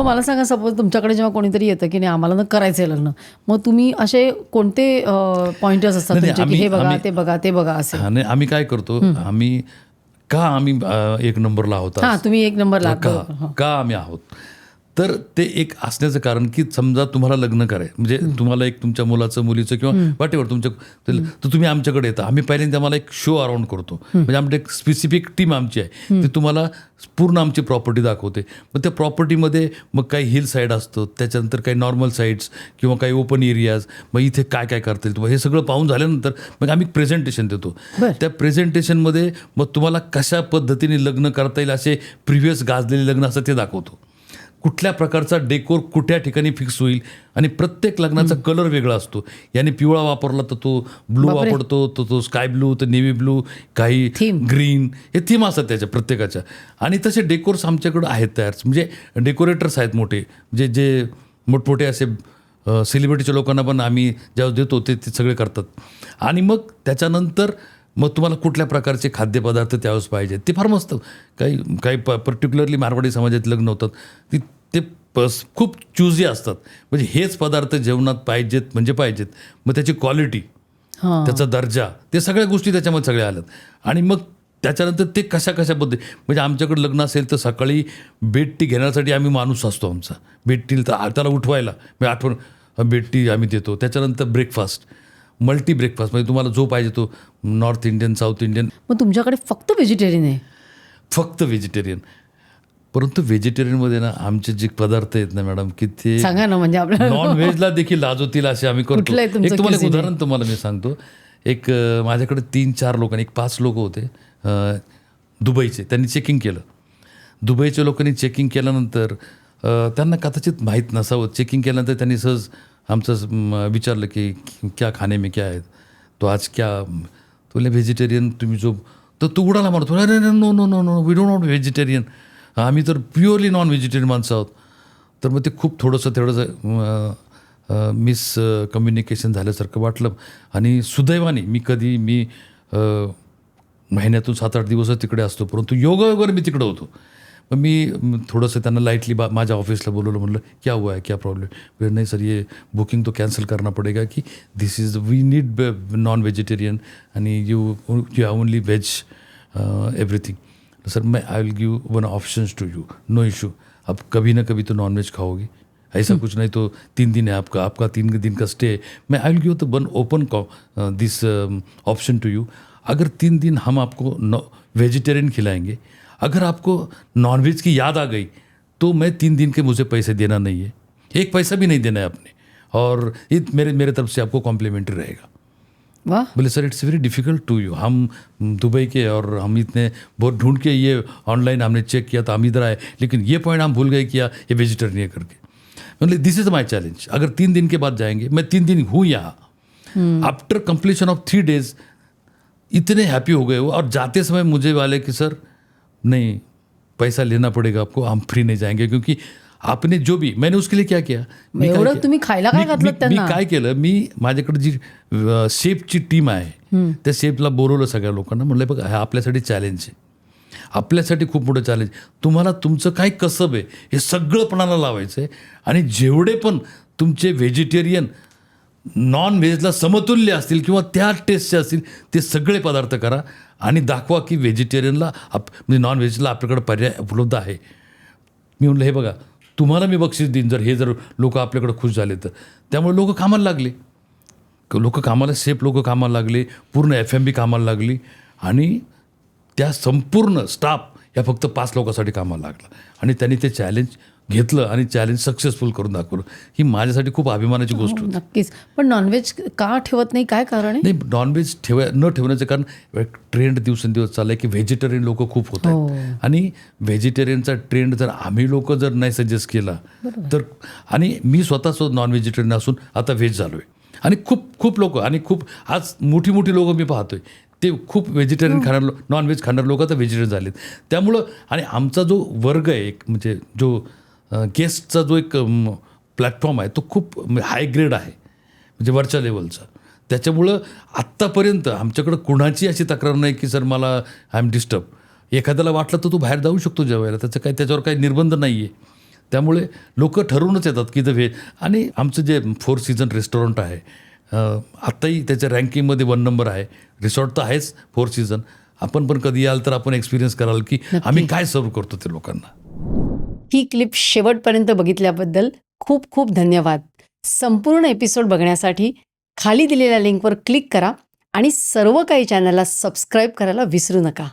मग मला सांगा, सपोज तुमच्याकडे जेव्हा कोणीतरी येतं की नाही आम्हाला ना करायचं आहे लग्न, मग तुम्ही असे कोणते पॉइंटर्स असतात तुमचे की हे बघा ते बघा ते बघा असे? नाही, आम्ही काय करतो, आम्ही एक नंबरला आहोत, हां, तुम्ही एक नंबरला का आम्ही आहोत, तर ते एक असण्याचं कारण की समजा तुम्हाला लग्न करायचं म्हणजे तुम्हाला एक तुमच्या मुलाचं मुलीचं किंवा वाटेवर तुमच्या, तर तुम्ही आमच्याकडे येता, आम्ही पहिल्यांदा आम्हाला एक शो अराउंड करतो. म्हणजे आमची एक स्पेसिफिक टीम आमची आहे, ती तुम्हाला पूर्ण आमची प्रॉपर्टी दाखवते. मग त्या प्रॉपर्टीमध्ये मग काही हिल साईड असतो, त्याच्यानंतर काही नॉर्मल साईड्स किंवा काही ओपन एरियाज, मग इथे काय काय करता येईल हे सगळं पाहून झाल्यानंतर मग आम्ही प्रेझेंटेशन देतो. त्या प्रेझेंटेशनमध्ये मग तुम्हाला कशा पद्धतीने लग्न करता येईल असे प्रिव्हियस गाजलेले लग्न असं ते दाखवतो. कुठल्या प्रकारचा डेकोर कुठल्या ठिकाणी फिक्स होईल आणि प्रत्येक लग्नाचा कलर वेगळा असतो. याने पिवळा वापरला तर तो ब्लू वापरतो, तो स्काय ब्लू, तर नेव्ही ब्लू, काही ग्रीन, हे थीम असतात त्याच्या प्रत्येकाच्या. आणि तसे डेकोर्स आमच्याकडं आहेत तयार, म्हणजे डेकोरेटर्स आहेत मोठे, जे मोठमोठे असे सेलिब्रिटीच्या लोकांना पण आम्ही ज्यावेळेस देतो ते सगळे करतात. आणि मग त्याच्यानंतर मग तुम्हाला कुठल्या प्रकारचे खाद्यपदार्थ त्यावेळेस पाहिजेत ते फार मस्त. काही पर्टिक्युलरली मारवाडी समाजात लग्न होतात ते खूप चूजी असतात, म्हणजे हेच पदार्थ जेवणात पाहिजेत म्हणजे पाहिजेत. मग त्याची क्वालिटी, त्याचा दर्जा, ते सगळ्या गोष्टी त्याच्यामध्ये सगळ्या आल्यात. आणि मग त्याच्यानंतर ते कशा पद्धती, म्हणजे आमच्याकडे लग्न असेल तर सकाळी बेड टी घेण्यासाठी आम्ही माणूस असतो आमचा, बेड टी त्याला उठवायला म्हणजे आठवण बेड टी आम्ही देतो. त्याच्यानंतर ब्रेकफास्ट, मल्टी ब्रेकफास्ट, म्हणजे तुम्हाला जो पाहिजे तो, नॉर्थ इंडियन, साऊथ इंडियन. मग तुमच्याकडे फक्त व्हेजिटेरियन आहे? फक्त व्हेजिटेरियन. परंतु व्हेजिटेरियनमध्ये ना आमचे जे पदार्थ आहेत ना मॅडम, की ते सांगा ना, म्हणजे आपल्याला नॉन व्हेजला देखील लाजवतील असे आम्ही करतो. एक तुम्हाला एक उदाहरण तुम्हाला मी सांगतो. एक माझ्याकडे 3-4 लोकांनी, 5 लोक होते दुबईचे, त्यांनी चेकिंग केलं. दुबईच्या लोकांनी चेकिंग केल्यानंतर त्यांना कदाचित माहीत नसावं, चेकिंग केल्यानंतर त्यांनी सहज आमचं विचारलं की क्या खाने में क्या है, तो आज क्या, तो व्हेजिटेरियन तुम्ही जो, तर तो उडाला म्हणतो, अरे no no no no we don't not vegetarian, आम्ही तर प्युअरली नॉन व्हेजिटेरियन माणसं आहोत. तर मग ते खूप थोडंसं मिसकम्युनिकेशन झाल्यासारखं वाटलं. आणि सुदैवाने मी महिन्यातून 7-8 दिवस तिकडे असतो, परंतु योगायोगाने मी तिकडे होतो. मग मी थोडंसं त्यांना लाईटली माझ्या ऑफिसला बोलवलं, म्हणलं क्या हुआ है, क्या प्रॉब्लेम. नहीं सर, ये बुकिंग तो कैंसिल करना पड़ेगा की this is we need non vegetarian आणि you have only veg everything. Sir मैं I will give 1 options to you, no issue, अब कभी ना कभी तो नॉन वेज खाओगी, ऐसा कुछ नहीं तो 3 दिन है आपका 3 दिन का स्टे है. मैं आई विल गिव तो 1 open this option to you. अगर 3 दिन हम आपको वेजिटेरियन खिलाएंगे, अगर आपको नॉनवेज की याद आ गई तो मैं 3 दिन के मुझे पैसे देना नहीं है, 1 पैसा भी नहीं देना है आपने, और ये मेरे तरफ से आपको कॉम्प्लीमेंट्री रहेगा. वाह. बोले sir it's very difficult to you, हम दुबई के और हम इतने बहुत ढूंढ के ये ऑनलाइन हमने चेक किया तो हम इधर आए, लेकिन ये पॉइंट हम भूल गए कि ये वेजिटेरियन है करके. मतलब दिस इज माई चैलेंज. अगर 3 दिन के बाद जाएंगे, मैं 3 दिन हूँ यहाँ, आफ्टर कंप्लीशन ऑफ 3 days इतने हैप्पी हो गए वो. और जाते समय मुझे वाले कि सर नहीं, पैसा लेना पड़ेगा आपको, हम फ्री नहीं जाएंगे, क्योंकि आपने जो भी, मैंने उसके लिए क्या किया, तुम्ही खायला काय घातलं त्यांना? मी काय केलं, मी माझ्याकडे जी शेफची टीम आहे त्या शेफला बोलवलं सगळ्या लोकांना, म्हणलं बघा हा आपल्यासाठी चॅलेंज आहे, आपल्यासाठी खूप मोठं चॅलेंज, तुम्हाला तुमचं काय कसब आहे हे सगळं पणाला लावायचं आहे. आणि जेवढे पण तुमचे व्हेजिटेरियन नॉन व्हेजला समतुल्य असतील किंवा त्या टेस्टचे असतील ते सगळे पदार्थ करा आणि दाखवा की व्हेजिटेरियनला म्हणजे नॉन व्हेजला आपल्याकडे पर्याय उपलब्ध आहे. मी म्हणलं हे बघा तुम्हाला मी बक्षीस देईन जर लोक आपल्याकडे खुश झाले तर. त्यामुळे लोक कामाला लागले, शेफ लोक कामाला लागले, पूर्ण FMB कामाला लागली, आणि त्या संपूर्ण स्टाफ या फक्त 5 लोकांसाठी कामाला लागला. आणि त्यांनी ते चॅलेंज घेतलं आणि चॅलेंज सक्सेसफुल करून दाखवलं. ही माझ्यासाठी खूप अभिमानाची गोष्ट होती. नक्कीच. पण नॉनव्हेज का ठेवत नाही, काय कारण आहे? नाही, नॉनव्हेज न ठेवण्याचं कारण ट्रेंड दिवसेंदिवस चाललं आहे की व्हेजिटेरियन लोक खूप होत आहेत. आणि व्हेजिटेरियनचा ट्रेंड जर आम्ही लोक जर नाही सजेस्ट केला तर, आणि मी स्वतः नॉन व्हेजिटेरियन असून आता व्हेज झालो आहे, आणि खूप लोक, आणि खूप आज मोठी लोक मी पाहतोय ते खूप व्हेजिटेरियन खाणार, नॉनव्हेज खाणार लोक आता व्हेजिटेरियन झालेत. त्यामुळं, आणि आमचा जो वर्ग आहे एक, म्हणजे जो गेस्टचा जो एक प्लॅटफॉर्म आहे तो खूप हाय ग्रेड आहे, म्हणजे वरच्या लेवलचा. त्याच्यामुळं आत्तापर्यंत आमच्याकडं कुणाची अशी तक्रार नाही की सर मला आय एम डिस्टर्ब. एखाद्याला वाटलं तर तू बाहेर जाऊ शकतो जेवायला, त्याच्यावर काही निर्बंध नाही आहे. त्यामुळे लोक ठरवूनच येतात की इथं व्हेज. आणि आमचं जे 4 सीझन रेस्टॉरंट आहे आत्ताही त्याच्या रँकिंगमध्ये 1 नंबर आहे. रिसॉर्ट तर आहेच 4 सीझन. आपण पण कधी याल तर आपण एक्सपिरियन्स कराल की आम्ही काय सर्व करतो ते लोकांना. ही क्लिप शेवटपर्यंत बघितल्याबद्दल खूप खूप धन्यवाद. संपूर्ण एपिसोड बघण्यासाठी खाली दिलेल्या लिंकवर क्लिक करा आणि सर्व काही चॅनलला सबस्क्राईब करायला विसरू नका.